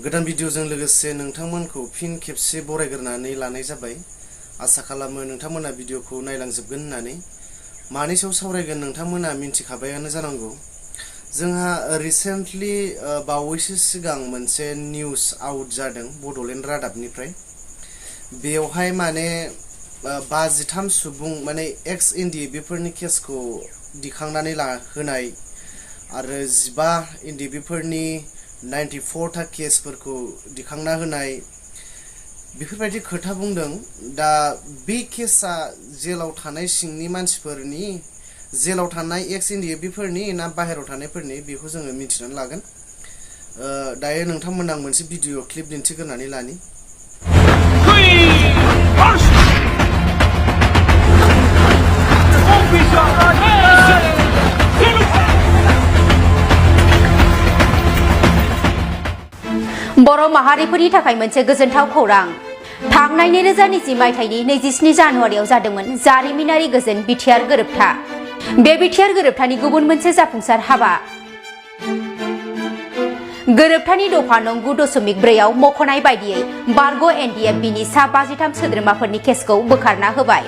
गोदान भिडिअजों लोगोसे नोंथांमोनखौ फिन खेबसे बरायग्रोनानै लानाय जाबाय। आसा खालामो नोंथांमोना भिडिअखौ नायलांजोबगोन होननानै। मानि सायाव सावरायगोन नोंथांमोना मिन्थिखाबायानो जानांगौ। जोंहा रिसेन्टलि बावैसो सिगां मोनसे निउस आउट जादों बड'लेण्ड रादाबनिफ्राय। बेवहाय माने 53 सुबुं माने ex-NDFB फोरनि केसखौ दिखांनानै होनाय आरो 15 NDFB फोरनि 94 था केसफोरखौ दिखांना होनाय बेफोरबायदि खोथा बुंदों। दा बे केसा जेलाव थानाय सिंनि मानसिफोरनि, जेलाव थानाय ex-NDFB फोरनि ना बाहेरायाव थानायफोरनि बेखौ जोङो मिथिनानै लागोन। दायो नोंथांमोना मोनसे भिडिअ क्लिप दिन्थिग्रोनानै लानि। बर' माहारिफोरनि थाखाय मोनसे गोजोनथाव खौरां। थांनाय 2020 मायथाइनि 27 जानुवारियाव जादोंमोन जारिमिनारि गोजोन बिटिआर गोरोबथा। बे बिटिआर गोरोबथानि गुबुन मोनसे जाफुंसार हाबा। गोरोबथानि दफा नं 9.4 आव मख'नाय बायदियै बारग' NDFB नि सा 53 सोद्रोमाफोरनि केसखौ बोखारना होबाय।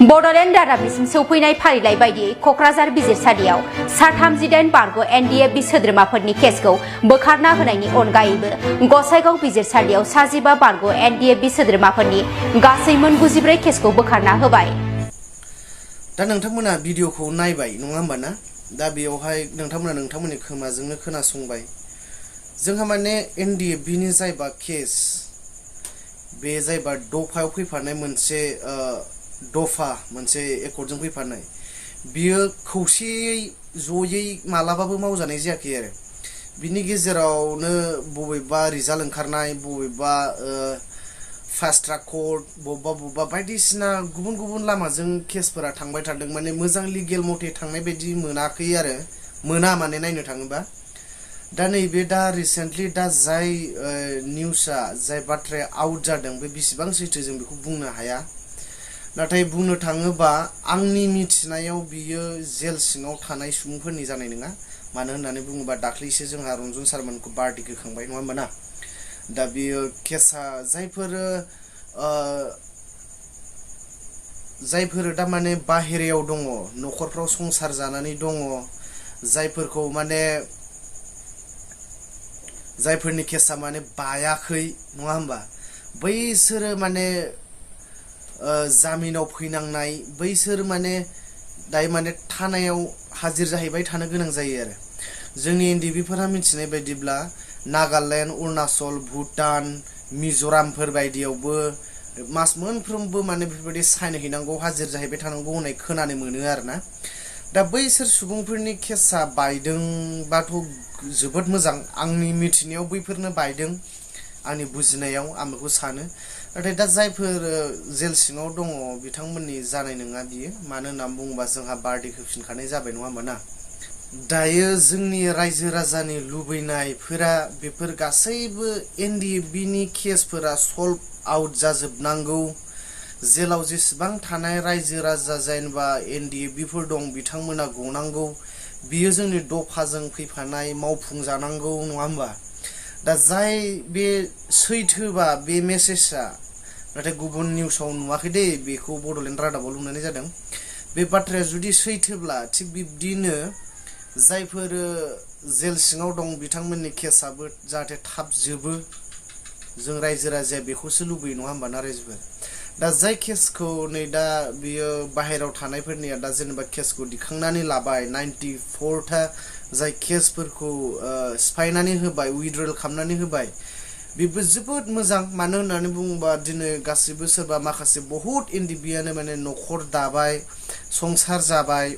बड'लेण्ड रादाबनिसिम सौफैनाय फारिलाइ बायदियै क'क्राझार बिजिरसालियाव सा 38 बारग' NDFB सोद्रोमाफोरनि केसखौ बोखारना होनायनि अनगायैबो गसाइगाव बिजिरसालियाव सा 15 बारग' NDFB सोद्रोमाफोरनि गासै मोन 94 केसखौ बोखारना होबाय। दा नोंथांमोना भिडिअखौ नायबाय नङा होमबा ना? दा बेयावहाय नोंथांमोना नोंथांमोननि खोमाजोंनो खोनासंबाय। जोंहा माने NDFB नि जायबा केस, बे जायबा दफायाव फैफानाय मोनसे दफा मोनसे एकर्डजों फैफानाय, बियो खौसेयै जयै मालाबाबो मावजानाय जायाखै आरो। बिनि गेजेरावनो बबेबा रिजाल्ट ओंखारनाय, बबेबा फास्ट ट्राक कर्ट, बबेबा बायदिसिना गुबुन गुबुन लामाजों केसफोरा थांबाय थादों। माने मोजां लिगेल मथे थांनाय बायदि मोनाखै आरो, मोना माने नायनो थाङोबा। दा नैबे दा रिसेन्टलि दा जाय निउसआ, जाय बाथ्राया आउट जादों, बे बेसेबां सैथो जों बेखौ बुंनो हाया। नाथाय बुंनो थाङोबा आंनि मिथिनायाव बियो जेल सिङाव थानाय सुबुंफोरनि जानाय नङा। मानो होननानै बुङोबा दाख्लैसो जोंहा रन्जन सारमोनखौ बारदिक होखांबाय नङा होमबा ना? दा बियो केसा जायफोर दा माने बाहेरायाव दङ, न'खरफ्राव संसार जानानै दङ, जायफोरनि केसा माने बायाखै नङा होमबा, बैसोरो माने जामिनाव फैनांनाय, बैसोर माने दायो माने थानायाव हाजिर जाहैबाय थानो गोनां जायो आरो। जोंनि NDFB फोरा मिथिनाय बायदिब्ला नागालेण्ड, अरुणाचल, भुटान, मिज'रामफोर बायदियावबो मास मोनफ्रोमबो माने बेफोरबायदि साइन हैनांगौ, हाजिर जाहैबाय थानांगौ होननाय खोनानो मोनो आरोना। दा बैसोर सुबुंफोरनि केसा बायदोंबाथ' जोबोद मोजां। आंनि मिथिनायाव बैफोरनो बायदों, आंनि बुजिनायाव आं बेखौ सानो। नाथाय दा जायफोर जेल सिङाव दङ बिथांमोननि जानाय नङा बियो। मानो होननानै बुङोबा जोंहा बारदिक होफिनखानाय जाबाय नङा होमबा ना? दायो जोंनि रायजो राजानि लुबैनायफोरा बेफोर गासैबो NDFB नि केसफोरा सल्भ आउट जाजोबनांगौ। जेलाव जेसेबां थानाय रायजो राजा जेनेबा NDFB फोर दं बिथांमोना गनांगौ। बियो जोंनि दफाजों फैफानाय मावफुंजानांगौ नङा होमबा? दा जाय बे सैथोबा बे मेसेजआ, नाथाय गुबुन निउसाव नुवाखै दे, बेखौ बड'लेण्ड रादाबाव नुनाय जादों। बे बाथ्राया जुदि सैथोब्ला थिग बिब्दिनो जायफोर जेल सिङाव दं बिथांमोननि केसाबो जाहाथे थाब जोबो। जों रायजो राजाया बेखौसो लुबैयो नङा होमबा ना रायजोफोर? दा जाय केसखौ नै दा बियो बाहेरायाव थानायफोरनिया दा जेनेबा केसखौ दिखांनानै लाबाय, 94 था जाय केसफोरखौ सिफायनानै होबाय, उइड्रल खालामनानै होबाय, बेबो जोबोद मोजां। मानो होननानै बुङोबा दिनै गासिबो सोरबा माखासे बहुद NDFB आनो माने न'खर दाबाय, संसार जाबाय।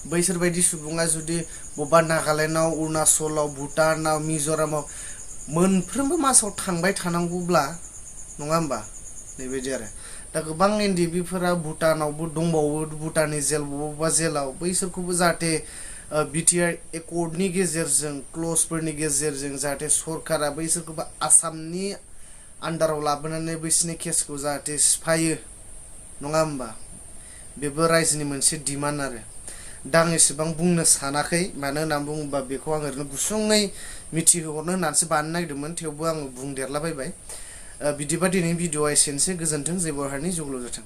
बैसोर बायदि सुबुङा जुदि बबेबा नागालेण्डआव, अरुणाचलाव, भुटानाव, मिज'रामाव मोनफ्रोमबो मासाव थांबाय थानांगौब्ला नङा होमबा, बेबायदि आरो। दा गोबां NDFB फोरा भुटानावबो दंबावो, भुटाननि जेल, बबेबा जेलाव, बैसोरखौबो जाहाथे बिटिआर एकर्डनि गेजेरजों, क्लजफोरनि गेजेरजों जाहाथे सरकारा बैसोरखौबो आसामनि आन्दाराव लाबोनानै बैसोरनि केसखौ जाहाथे सिफायो नङा होमबा? बेबो रायजोनि मोनसे डिमान्ड आरो। दा आं एसेबां बुंनो सानाखै मानो होननानै बुङोबा बेखौ आं ओरैनो गुसुङै मिथिहोहरनो होननानैसो बानायनो नागिरदोंमोन थेवबो आं बुंदेरलाबायबाय बिदिबा दिनैनि भिडिअआ एसेनोसै गोजोन्थों जेबो हारनि जुगल' जाथों